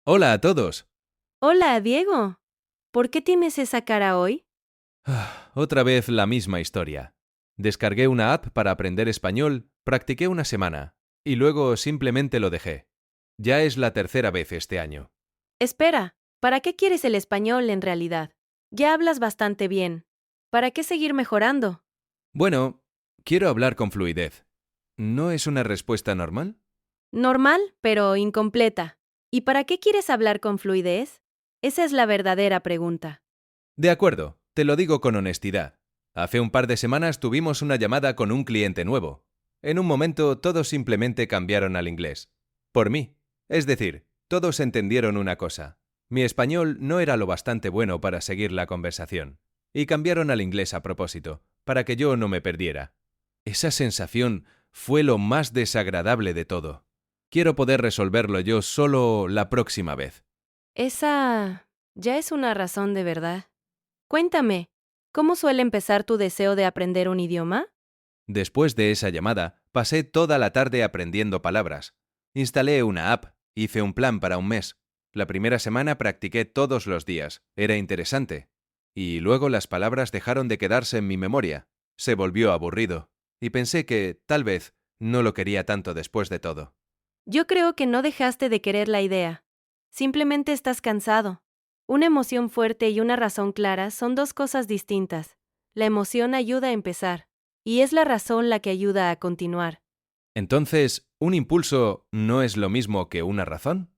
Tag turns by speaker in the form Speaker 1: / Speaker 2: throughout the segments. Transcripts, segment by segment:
Speaker 1: Hola a todos.
Speaker 2: Hola, Diego. ¿Por qué tienes esa cara hoy?
Speaker 1: Otra vez la misma historia. Descargué una app para aprender español, practiqué una semana y luego simplemente lo dejé. Ya es la tercera vez este año.
Speaker 2: Espera, ¿para qué quieres el español en realidad? Ya hablas bastante bien. ¿Para qué seguir mejorando?
Speaker 1: Bueno, quiero hablar con fluidez. ¿No es una respuesta normal?
Speaker 2: Normal, pero incompleta. ¿Y para qué quieres hablar con fluidez? Esa es la verdadera pregunta.
Speaker 1: De acuerdo, te lo digo con honestidad. Hace un par de semanas tuvimos una llamada con un cliente nuevo. En un momento todos simplemente cambiaron al inglés. Por mí. Es decir, todos entendieron una cosa. Mi español no era lo bastante bueno para seguir la conversación. Y cambiaron al inglés a propósito, para que yo no me perdiera. Esa sensación fue lo más desagradable de todo. Quiero poder resolverlo yo solo la próxima vez.
Speaker 2: Esa ya es una razón de verdad. Cuéntame, ¿cómo suele empezar tu deseo de aprender un idioma?
Speaker 1: Después de esa llamada, pasé toda la tarde aprendiendo palabras. Instalé una app, hice un plan para un mes. La primera semana practiqué todos los días. Era interesante. Y luego las palabras dejaron de quedarse en mi memoria. Se volvió aburrido. Y pensé que, tal vez, no lo quería tanto después de todo.
Speaker 2: Yo creo que no dejaste de querer la idea. Simplemente estás cansado. Una emoción fuerte y una razón clara son dos cosas distintas. La emoción ayuda a empezar, y es la razón la que ayuda a continuar.
Speaker 1: Entonces, ¿un impulso no es lo mismo que una razón?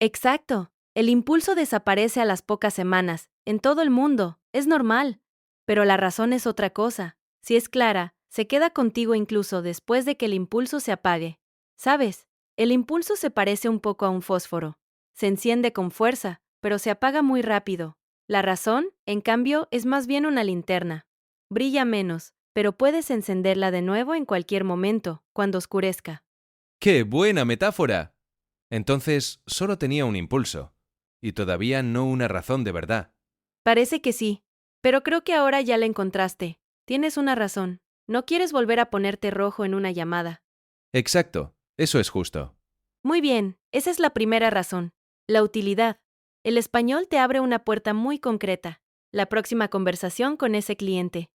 Speaker 2: Exacto. El impulso desaparece a las pocas semanas, en todo el mundo, es normal. Pero la razón es otra cosa. Si es clara, se queda contigo incluso después de que el impulso se apague. ¿Sabes? El impulso se parece un poco a un fósforo. Se enciende con fuerza, pero se apaga muy rápido. La razón, en cambio, es más bien una linterna. Brilla menos, pero puedes encenderla de nuevo en cualquier momento, cuando oscurezca.
Speaker 1: ¡Qué buena metáfora! Entonces, solo tenía un impulso. Y todavía no una razón de verdad.
Speaker 2: Parece que sí, pero creo que ahora ya la encontraste. Tienes una razón. No quieres volver a ponerte rojo en una llamada.
Speaker 1: Exacto, eso es justo.
Speaker 2: Muy bien, esa es la primera razón. La utilidad. El español te abre una puerta muy concreta. La próxima conversación con ese cliente.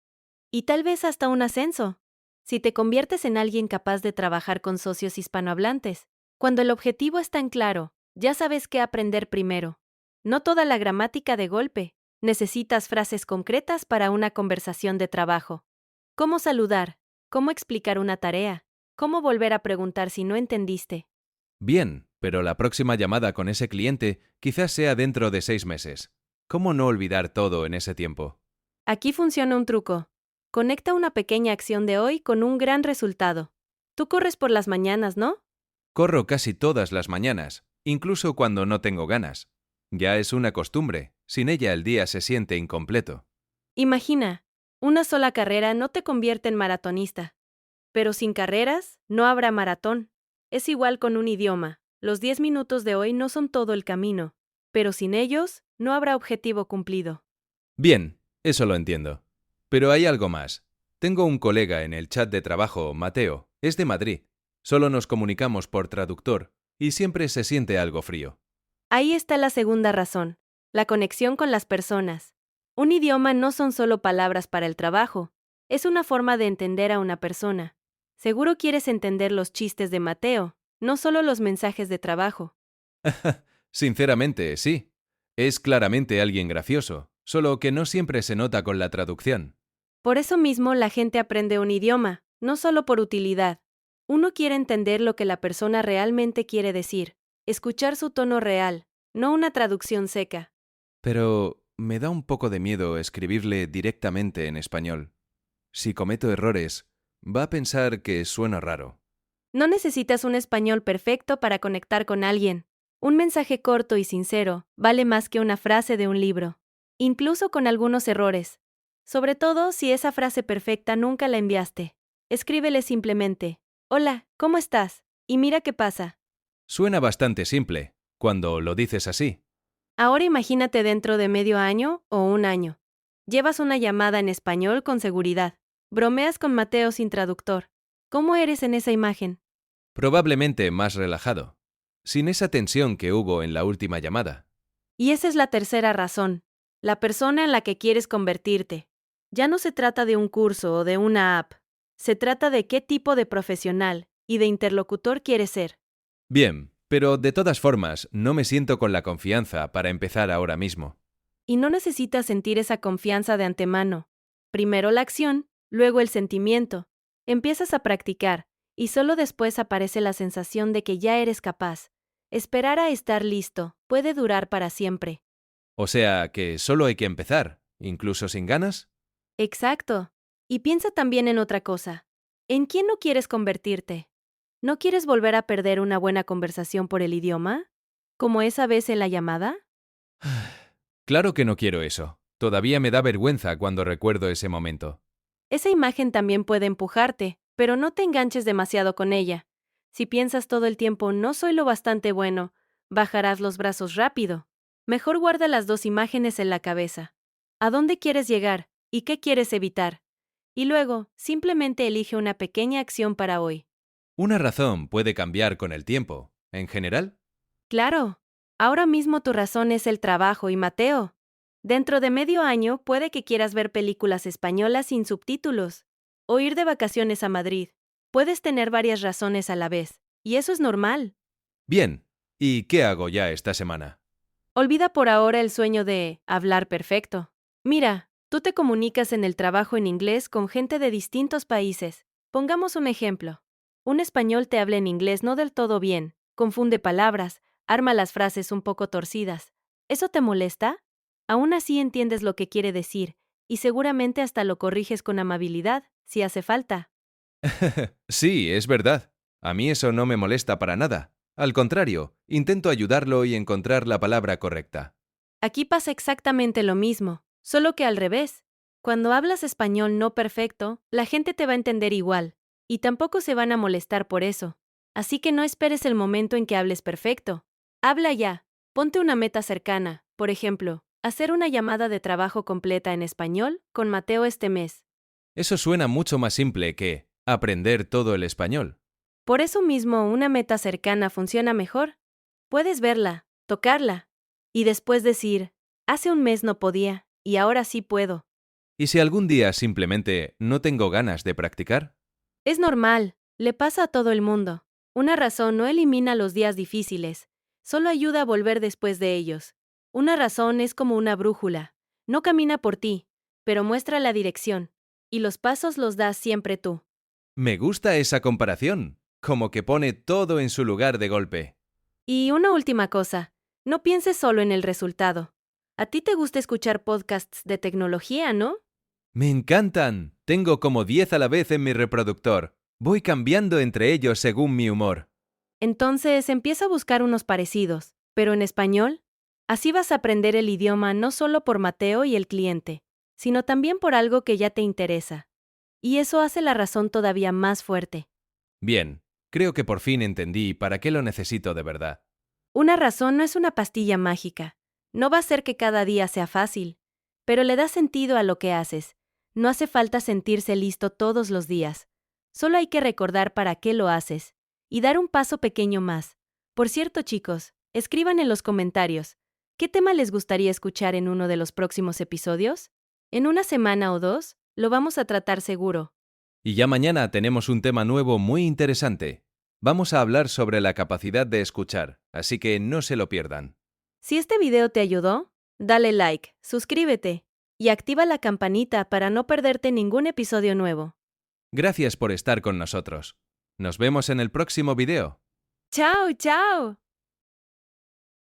Speaker 2: Y tal vez hasta un ascenso. Si te conviertes en alguien capaz de trabajar con socios hispanohablantes. Cuando el objetivo es tan claro, ya sabes qué aprender primero. No toda la gramática de golpe. Necesitas frases concretas para una conversación de trabajo. ¿Cómo saludar? ¿Cómo explicar una tarea? ¿Cómo volver a preguntar si no entendiste?
Speaker 1: Bien, pero la próxima llamada con ese cliente quizás sea dentro de 6 meses. ¿Cómo no olvidar todo en ese tiempo?
Speaker 2: Aquí funciona un truco. Conecta una pequeña acción de hoy con un gran resultado. Tú corres por las mañanas, ¿no?
Speaker 1: Corro casi todas las mañanas, incluso cuando no tengo ganas. Ya es una costumbre, sin ella el día se siente incompleto.
Speaker 2: Imagina, una sola carrera no te convierte en maratonista. Pero sin carreras, no habrá maratón. Es igual con un idioma. Los 10 minutos de hoy no son todo el camino. Pero sin ellos, no habrá objetivo cumplido.
Speaker 1: Bien, eso lo entiendo. Pero hay algo más. Tengo un colega en el chat de trabajo, Mateo, es de Madrid. Solo nos comunicamos por traductor y siempre se siente algo frío.
Speaker 2: Ahí está la segunda razón. La conexión con las personas. Un idioma no son solo palabras para el trabajo. Es una forma de entender a una persona. Seguro quieres entender los chistes de Mateo, no solo los mensajes de trabajo.
Speaker 1: Sinceramente, sí. Es claramente alguien gracioso, solo que no siempre se nota con la traducción.
Speaker 2: Por eso mismo la gente aprende un idioma, no solo por utilidad. Uno quiere entender lo que la persona realmente quiere decir, escuchar su tono real, no una traducción seca.
Speaker 1: Pero me da un poco de miedo escribirle directamente en español. Si cometo errores, va a pensar que suena raro.
Speaker 2: No necesitas un español perfecto para conectar con alguien. Un mensaje corto y sincero vale más que una frase de un libro, incluso con algunos errores. Sobre todo si esa frase perfecta nunca la enviaste. Escríbele simplemente, hola, ¿cómo estás? Y mira qué pasa.
Speaker 1: Suena bastante simple, cuando lo dices así.
Speaker 2: Ahora imagínate dentro de medio año o un año. Llevas una llamada en español con seguridad. Bromeas con Mateo sin traductor. ¿Cómo eres en esa imagen?
Speaker 1: Probablemente más relajado. sin esa tensión que hubo en la última llamada.
Speaker 2: Y esa es la tercera razón, la persona en la que quieres convertirte. Ya no se trata de un curso o de una app, se trata de qué tipo de profesional y de interlocutor quieres ser.
Speaker 1: Bien, pero de todas formas, no me siento con la confianza para empezar ahora mismo.
Speaker 2: Y no necesitas sentir esa confianza de antemano. Primero la acción, luego el sentimiento. Empiezas a practicar, y solo después aparece la sensación de que ya eres capaz. Esperar a estar listo puede durar para siempre.
Speaker 1: O sea, que solo hay que empezar, incluso sin ganas.
Speaker 2: Exacto. Y piensa también en otra cosa. ¿En quién no quieres convertirte? ¿No quieres volver a perder una buena conversación por el idioma? ¿Como esa vez en la llamada?
Speaker 1: Claro que no quiero eso. Todavía me da vergüenza cuando recuerdo ese momento.
Speaker 2: Esa imagen también puede empujarte, pero no te enganches demasiado con ella. Si piensas todo el tiempo no soy lo bastante bueno, bajarás los brazos rápido. Mejor guarda las dos imágenes en la cabeza. ¿A dónde quieres llegar? ¿Y qué quieres evitar? Y luego, simplemente elige una pequeña acción para hoy.
Speaker 1: Una razón puede cambiar con el tiempo. ¿En general?
Speaker 2: Claro, ahora mismo tu razón es el trabajo y Mateo. Dentro de medio año puede que quieras ver películas españolas sin subtítulos o ir de vacaciones a Madrid. Puedes tener varias razones a la vez, y eso es normal.
Speaker 1: Bien. ¿Y qué hago ya esta semana?
Speaker 2: Olvida por ahora el sueño de hablar perfecto. Mira, tú te comunicas en el trabajo en inglés con gente de distintos países. Pongamos un ejemplo. Un español te habla en inglés no del todo bien, confunde palabras, arma las frases un poco torcidas. ¿Eso te molesta? Aún así entiendes lo que quiere decir, y seguramente hasta lo corriges con amabilidad, si hace falta.
Speaker 1: Sí, es verdad. A mí eso no me molesta para nada. Al contrario, intento ayudarlo y encontrar la palabra correcta.
Speaker 2: Aquí pasa exactamente lo mismo, solo que al revés. Cuando hablas español no perfecto, la gente te va a entender igual, y tampoco se van a molestar por eso. Así que no esperes el momento en que hables perfecto. Habla ya, ponte una meta cercana, por ejemplo, hacer una llamada de trabajo completa en español con Mateo este mes.
Speaker 1: Eso suena mucho más simple que aprender todo el español.
Speaker 2: Por eso mismo una meta cercana funciona mejor. Puedes verla, tocarla, y después decir, hace un mes no podía, y ahora sí puedo.
Speaker 1: ¿Y si algún día simplemente no tengo ganas de practicar?
Speaker 2: Es normal, le pasa a todo el mundo. Una razón no elimina los días difíciles, solo ayuda a volver después de ellos. Una razón es como una brújula, no camina por ti, pero muestra la dirección, y los pasos los das siempre tú.
Speaker 1: Me gusta esa comparación, como que pone todo en su lugar de golpe.
Speaker 2: Y una última cosa, no pienses solo en el resultado. A ti te gusta escuchar podcasts de tecnología, ¿no?
Speaker 1: Me encantan. Tengo como 10 a la vez en mi reproductor. Voy cambiando entre ellos según mi humor.
Speaker 2: Entonces empieza a buscar unos parecidos, pero en español. Así vas a aprender el idioma no solo por Mateo y el cliente, sino también por algo que ya te interesa. Y eso hace la razón todavía más fuerte.
Speaker 1: Bien, creo que por fin entendí para qué lo necesito de verdad.
Speaker 2: Una razón no es una pastilla mágica. No va a ser que cada día sea fácil, pero le da sentido a lo que haces. No hace falta sentirse listo todos los días. Solo hay que recordar para qué lo haces y dar un paso pequeño más. Por cierto, chicos, escriban en los comentarios, ¿qué tema les gustaría escuchar en uno de los próximos episodios? En una semana o dos, lo vamos a tratar seguro.
Speaker 1: Y ya mañana tenemos un tema nuevo muy interesante. Vamos a hablar sobre la capacidad de escuchar, así que no se lo pierdan.
Speaker 2: Si este video te ayudó, dale like, suscríbete y activa la campanita para no perderte ningún episodio nuevo.
Speaker 1: Gracias por estar con nosotros. Nos vemos en el próximo video.
Speaker 2: ¡Chao, chao!